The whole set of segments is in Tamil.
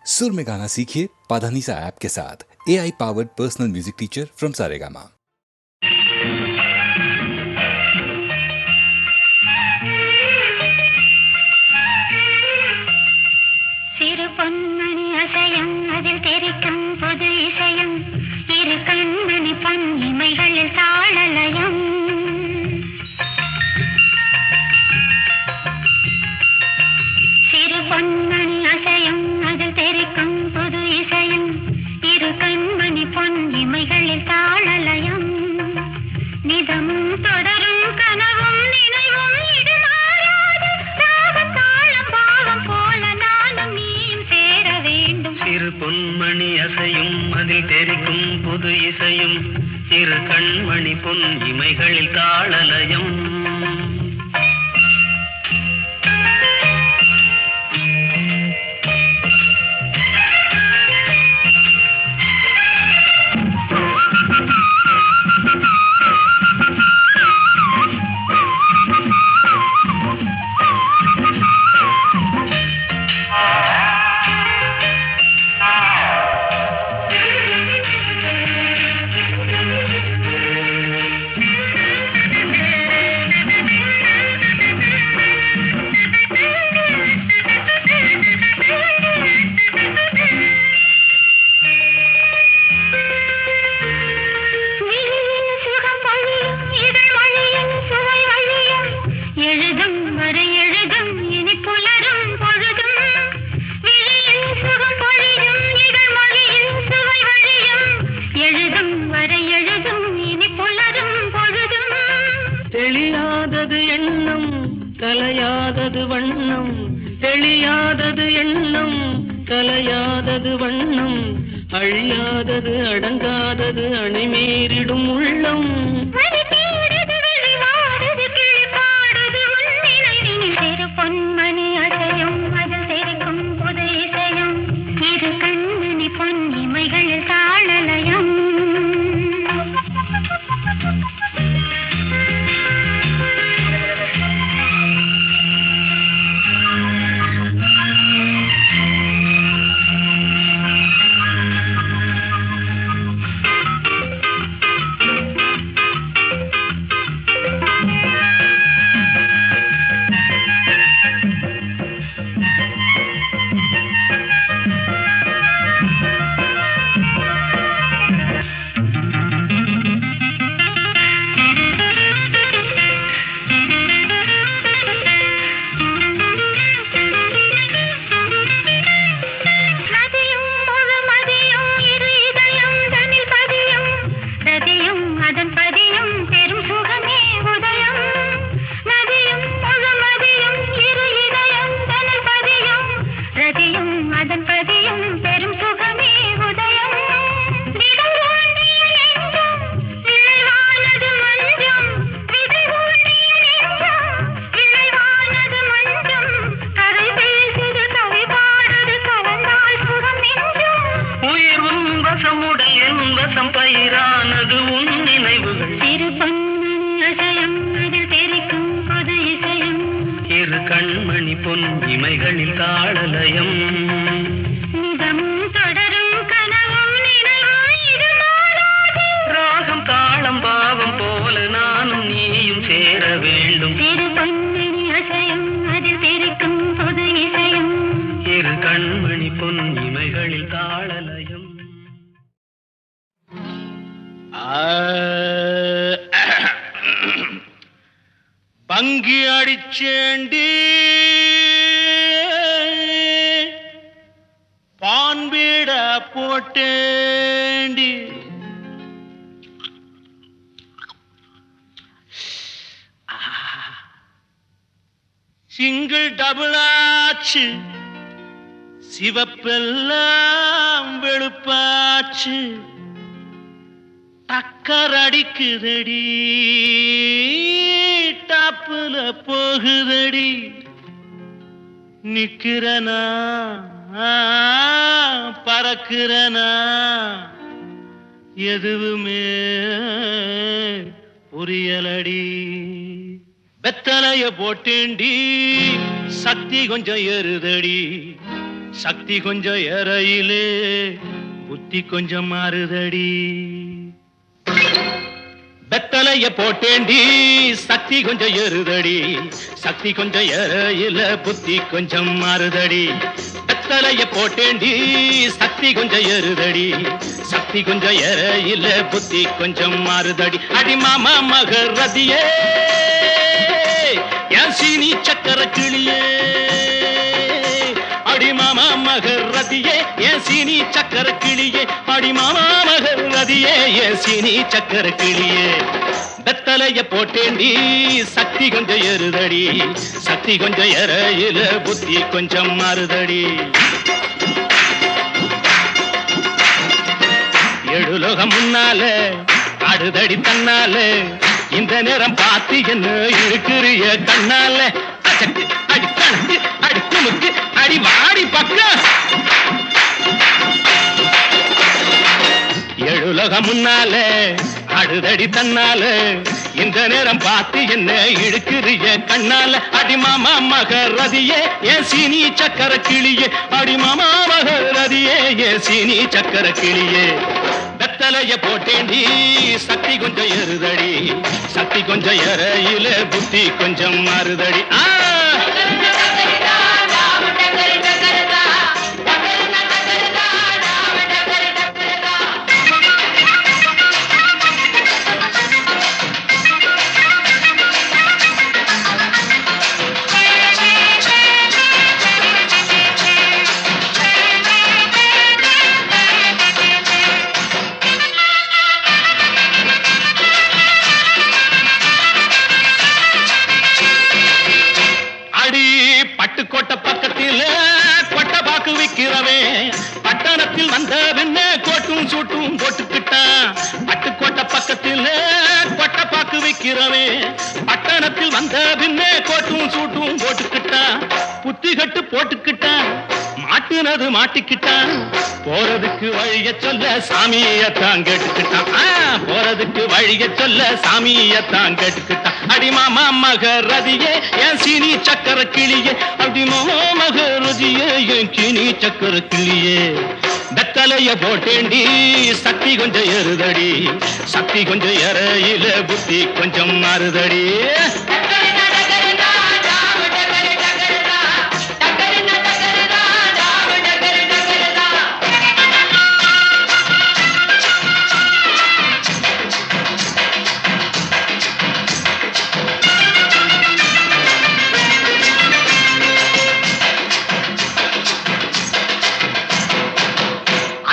सुर में गाना सीखिए पाधानीसा ऐप के साथ। AI powered personal music teacher from Saregama. சிறு பொன்மணி அசையும் அதில் தெரிக்கும் புது இசையும் இரு கண்மணி பொன் இமைகளில் தாளலயம் சிறு பொன்மணி அசையும் அதில் தெரிக்கும் புது இசையும் இரு கண்மணி பொன் இமைகளில் தாளலயம் நிதமும் தொடரும் கனவும் நினைவும் இது மாறாது ராகம் தாளம் பாவம் போல நானும் நீயும் சேர வேண்டும் சிறு பொன்மணி அசையும் அதில் தெரிக்கும் புது இசையும் இரு கண்மணி பொன் இமைகளில் தாளலயம் தெளியாதது எண்ணம் கலையாதது வண்ணம் தெளியாதது எண்ணம் கலையாதது வண்ணம் அழியாதது அடங்காதது அணைமீறிடும் உள்ளம் சிறு பொன்மணி அசையும் அதில் தெரிக்கும் புது இசையும் இரு கண்மணி பொன் இமைகளில் தாளலயம் பயிரானது உன் நினைவுகள் சிறு பொன்மணி அசையும் அதில் தெரிக்கும் புது இசையும் இரு கண்மணி பொன் இமைகளில் தாளலயம் நிதமும் தொடரும் கனவும் நினைவும் இது மாறாது ராகம் தாளம் பாவம் போல நானும் நீயும் சேர வேண்டும் சிறு பொன்மணி அசையும் அதில் தெரிக்கும் புது இசையும் இரு கண்மணி பொன் இமைகளில் தாளலயம் பங்கி அடிச்சேண்டி பான்பீட போட்டேண்டி சிங்கிள் டபுள் ஆச்சு சிவப்பெல்லாம் வெளுப்பாச்சு டக்கர் அடிக்குதடி டாப்புல போகுதடி நிக்கிறனா பறக்கிறனா எதுவுமே புரியலடி வெத்தலைய போட்டேண்டி சக்தி கொஞ்சம் ஏறுதடி சக்தி கொஞ்சம் ஏறையிலே புத்தி கொஞ்சம் மாறுதடி. வெத்தலைய போட்டேண்டி சக்தி கொஞ்சம் ஏறுதடி. சக்தி கொஞ்சம் ஏறையில புத்தி கொஞ்சம் மாறுதடி. வெத்தலைய போட்டேண்டி சக்தி கொஞ்சம் ஏறுதடி. சக்தி கொஞ்சம் ஏறையில புத்தி கொஞ்சம் மாறுதடி. அடி மாமா மகரதியே என் சீனி சக்கர கிளியே. அடி மாமா மகரதியே என் சீனி சக்கர கிளியே. அடி மாமா மகரதியே என் சீனி சக்கர கிளியே. வெத்தலைய போட்டேண்டி சக்தி கொஞ்சம் ஏறுதடி. சக்தி கொஞ்சம் ஏறையில புத்தி கொஞ்சம் மாறுதடி. எழுலோகம் முன்னால ஆடுதடி தன்னால. இந்த நேரம் பார்த்து என்ன இழுக்கிறிய கண்ணால. அச்சக்கு அடி கணக்கு அடி குமுக்கு அடி வாடி பக்கம். எழுலோகம் முன்னால ஆடுதடி தன்னால. இந்த நேரம் பார்த்து என்ன இழுக்கிறிய கண்ணால. அடி மாமா மகரதியே என் சீனி சக்கர கிளியே. அடி மாமா மகரதியே என் சீனி சக்கர கிளியே. வெத்தலைய போட்டேண்டி சக்தி கொஞ்சம் ஏறுதடி. சக்தி கொஞ்சம் ஏறையில புத்தி கொஞ்சம் மாறுதடி. பட்டுக்கோட்டை பக்கத்தில் கொட்டை பாக்கு விக்கிறவே. பட்டணத்தில் வந்த பின்ன கோட்டும் சூட்டும் போட்டுக்கிட்டான். பட்டுக்கோட்டை பக்கத்தில் கொட்டை பாக்கு விக்கிறவே. பட்டணத்தில் வந்த பின்ன கோட்டும் சூட்டும் போட்டுக்கிட்டான். புத்தி கட்டு போட்டுக்கிட்டான். மாட்டுனது மாட்டிக்கிட்டான். போறதுக்கு வழிய சொல்ல சாமியத்தான் கேட்டுக்கிட்டான். போறதுக்கு வழிய சொல்ல சாமியத்தான் கேட்டுக்கிட்டான். அடி மாமா மகரதியே என் சீனி சக்கர கிளியே. அடி மாமா மகரதியே என் சீனி சக்கர கிளியே. வெத்தலைய போட்டேண்டி சக்தி கொஞ்சம் ஏறுதடி. சக்தி கொஞ்சம் ஏறையில புத்தி கொஞ்சம் மாறுதடி.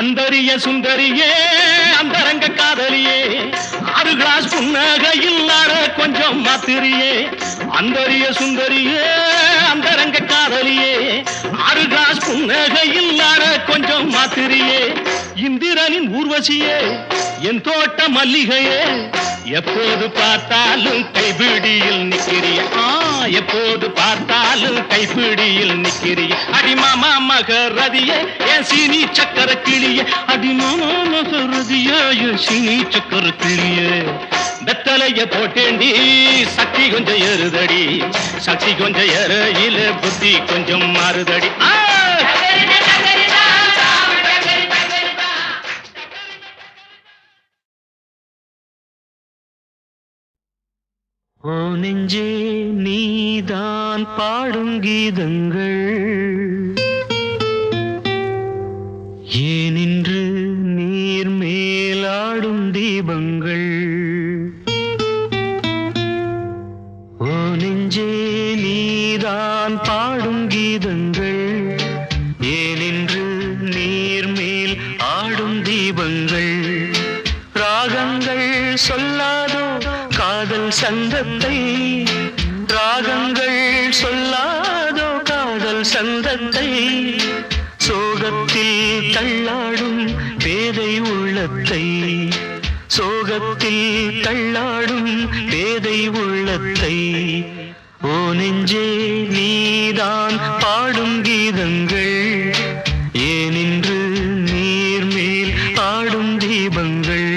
அந்தரிய சுந்தரியே அந்தரங்க காதலியே. 6 கிளாஸ் புன்னகையில் நாட கொஞ்சம் மாத்திரியே. அந்தரிய சுந்தரியே அந்தரங்க காதலியே. 6 கிளாஸ் புன்னகையில் நாட கொஞ்சம் மாத்திரியே. இந்திரனின் ஊர்வசியே என் தோட்ட மல்லிகையே. எப்போது பார்த்தாலும் கைபிடியில் நிக்கிறிய. எப்போது பார்த்தாலும் கைப்பிடியில் நிக்கிறிய. அடி மாமா மகரதியே என் சீனி சக்கர கிளியே. அடி மாமா மகரதியே என் சீனி சக்கர கிளியே. வெத்தலைய போட்டேண்டி சக்தி கொஞ்சம் ஏறுதடி. சக்தி கொஞ்சம் ஏறையில புத்தி கொஞ்சம் மாறுதடி. ஓ நெஞ்சே நீதான் பாடும் கீதங்கள். ஏனின்று நீர் மேலாடும் தீபங்கள். ஓ நெஞ்சே நீதான் பாடும் கீதங்கள். ஏனின்று நீர் மேல் ஆடும் தீபங்கள். ராகங்கள் சொல்லாதோ காதல் சந்தத்தை. ராகங்கள் சொல்லாதோ காதல் சந்தத்தை. சோகத்தில் தள்ளாடும் பேதை உள்ளத்தை. சோகத்தில் தள்ளாடும் பேதை உள்ளத்தை. ஓ நெஞ்சே நீதான் பாடும் கீதங்கள். ஏனின்று நீர் மேல் ஆடும் தீபங்கள்.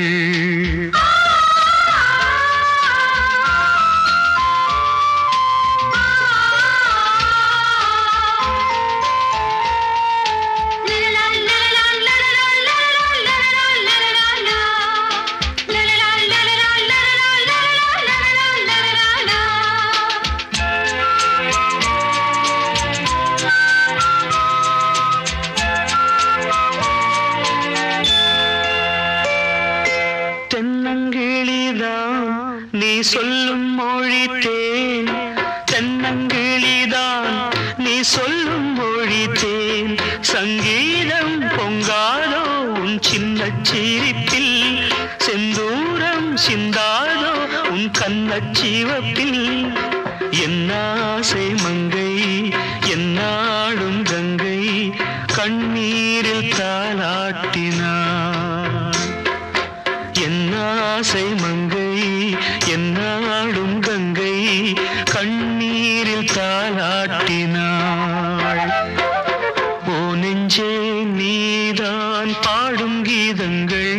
சங்கீதம் பொங்காதோ உன் சின்ன சிரிப்பில் செந்தூரம் சிந்தாதோ உன் கண்ணச்சிவப்பில் என்னாசை மங்கை என்னாடும் கங்கை கண்ணீரில் தாலாட்டினான் என்னாசை மங்கை என்னாடும் கங்கை கண்ணீரில் தாலாட்டினாள் ஓ நெஞ்சே நீதான் பாடும் கீதங்கள்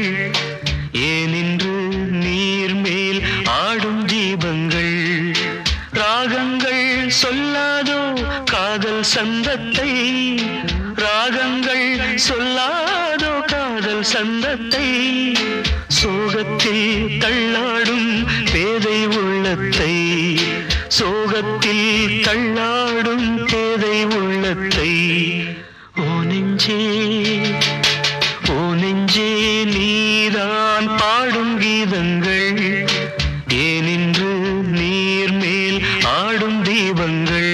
ஏனின்று நீர் மேல் ஆடும் தீபங்கள் ராகங்கள் சொல்லாதோ காதல் சந்தத்தை ராகங்கள் சொல்லாதோ காதல் சந்தத்தை சோகத்தில் தள்ளாடும் பேதை உள்ளத்தை சோகத்தில் தள்ளாடும் பேதை உள்ளத்தை ஓ நெஞ்சே நீதான் பாடும் கீதங்கள் ஏனின்று நீர் மேல் ஆடும் தீபங்கள்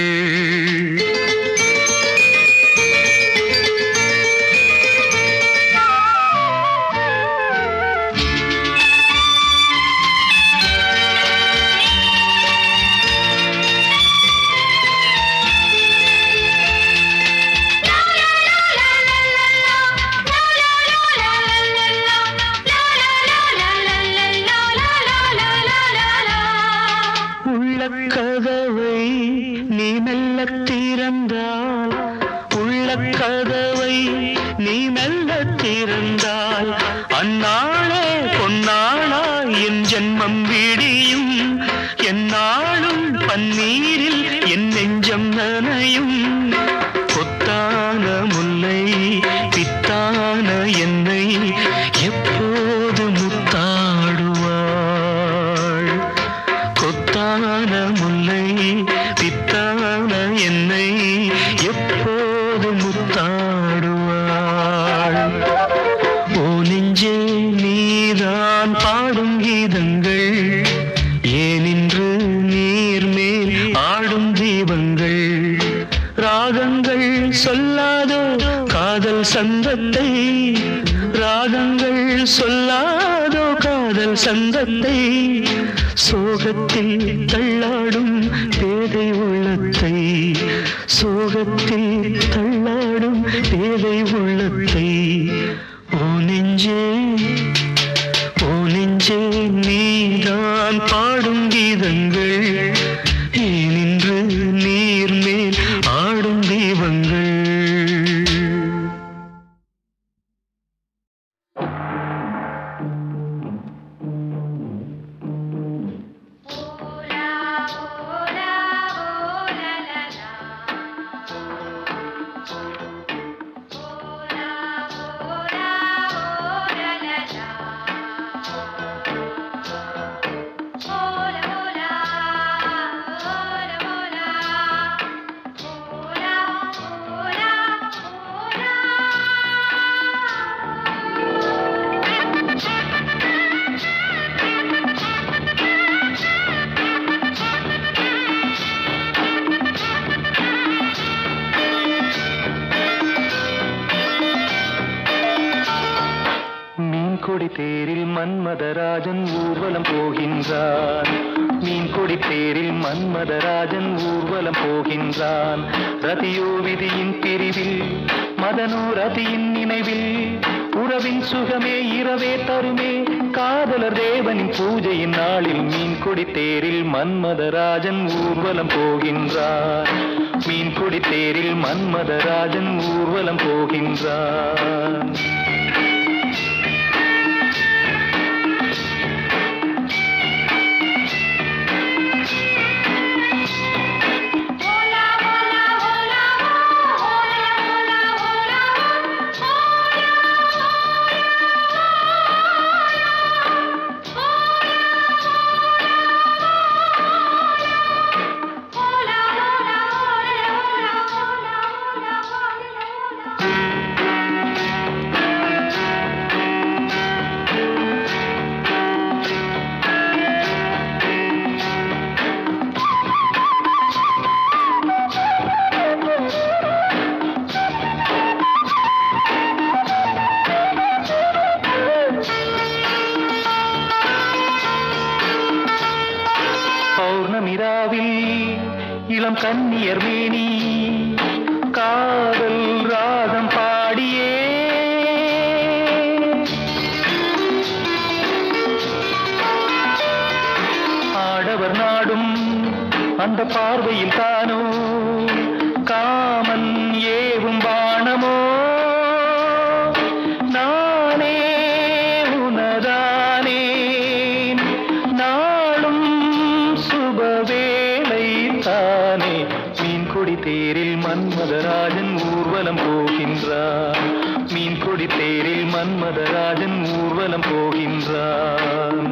கதவை நீ மெல்ல திறந்தால் உள்ள கதவை நீ மெல்ல திறந்தால் அந்நாளே பொன்னாளா என் ஜென்மம் விடியும் என்னாலும் பன்னீரில் என் நெஞ்சம் நனையும் கொத்தான முல்லை பித்தான என்னை எப்போது முத்தாடுவாள் கொத்தான முல்லை பித்தான என்னை எப்போது முத்தாடுவாள் ஓ நெஞ்சே நீதான் பாடும் கீதங்கள் ஏனின்று நீர் மேல் ஆடும் தீபங்கள் ராகங்கள் சொல்லாதோ காதல் சந்தத்தை ராகங்கள் சொல்லாதோ காதல் சந்தத்தை சோகத்தில் தள்ளாடும் பேதை உள்ளத்தை சோகத்தில் தள்ளாடும் பேதை உள்ளத்தை ஓ நெஞ்சே நீதான் பாடும் கீதங்கள் ஏனின்று நீர் மேல் ஆடும் தீபங்கள் கொடி தேரில் மன்மதராஜன் ஊர்வலம் போகின்றான் மீன் கொடி தேரில் மன்மதராஜன் ஊர்வலம் போகின்றான் ரதியோ விதியின் பிரிவில் மதனோ ரதியின் நினைவில் உறவின் சுகமே இரவே தருமே காதலர் தேவனின் பூஜையின் நாளில் மீன் கொடி தேரில் மன்மதராஜன் ஊர்வலம் போகின்றான் மீன் கொடி தேரில் மன்மதராஜன் ஊர்வலம் போகின்றான் நீலம் கன்னியர் மேனி காதல் ராகம் பாடியே ஆடவர் நாடும் அந்த பார்வையில் தானோ காமன் ஏவும் பாணமோ நானே உனதானேன் நாளும் சுபவேளை தானே மீன்கொடி தேரில் மன்மதராஜன் ஊர்வலம் போகின்றார் மீன்கொடி தேரில் மன்மதராஜன் ஊர்வலம் போகின்றார்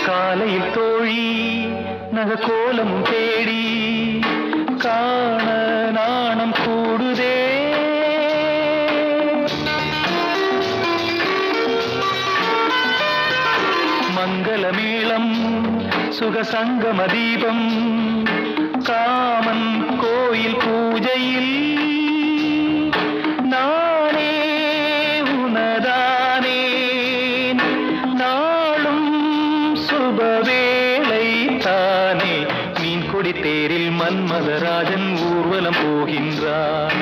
காலையில் தோழி நகக்கோலமும் தேடி காண நாணம் கூடுதே மங்களமேளம் சுகசங்கம தீபம் காமன் கோயில் பூஜையில் நானே உனதானேன் நாளும் சுபவேளை தானே மீன்கொடி தேரில் மன்மதராஜன் ஊர்வலம் போகின்றார்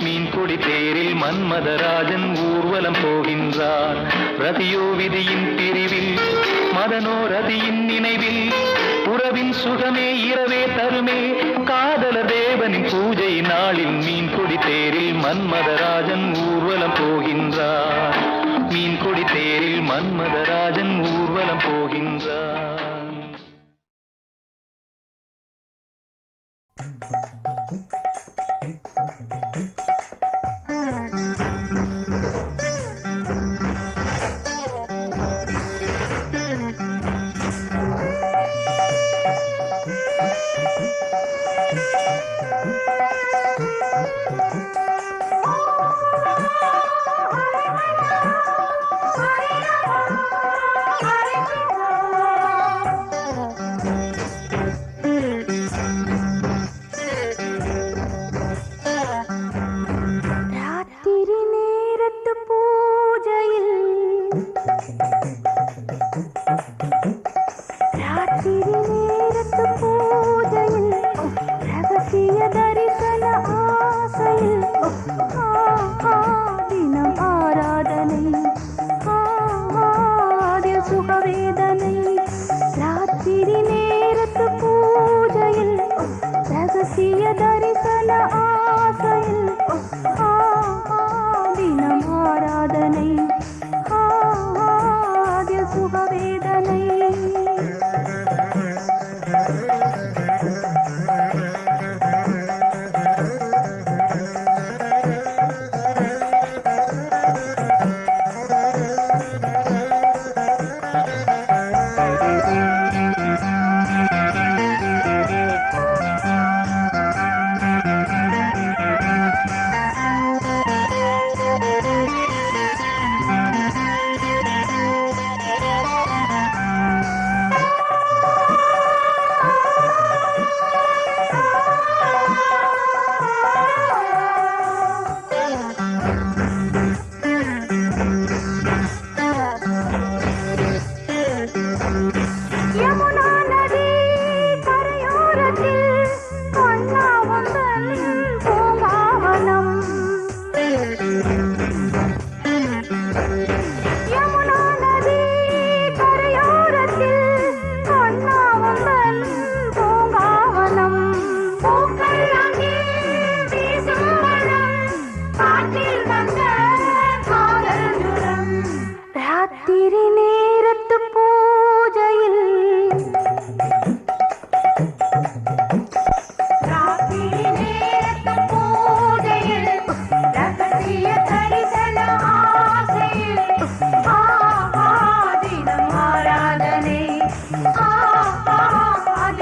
மீன்கொடி தேரில் மன்மதராஜன் ஊர்வலம் போகின்றார் ரதியோ விதியின் பிரிவில் மதனோ ரதியின் நினைவில் உறவின் சுகமே இரவே தருமே காதல தேவனின் பூஜை நாளில் மீன்கொடி தேரில் மன்மதராஜன் ஊர்வலம் போகின்றார் மீன்கொடி தேரில் மன்மதராஜன் ஊர்வலம் போகின்றார்.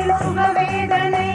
அதில் சுகவேதனை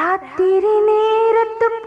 ராத்திரி நேரத்து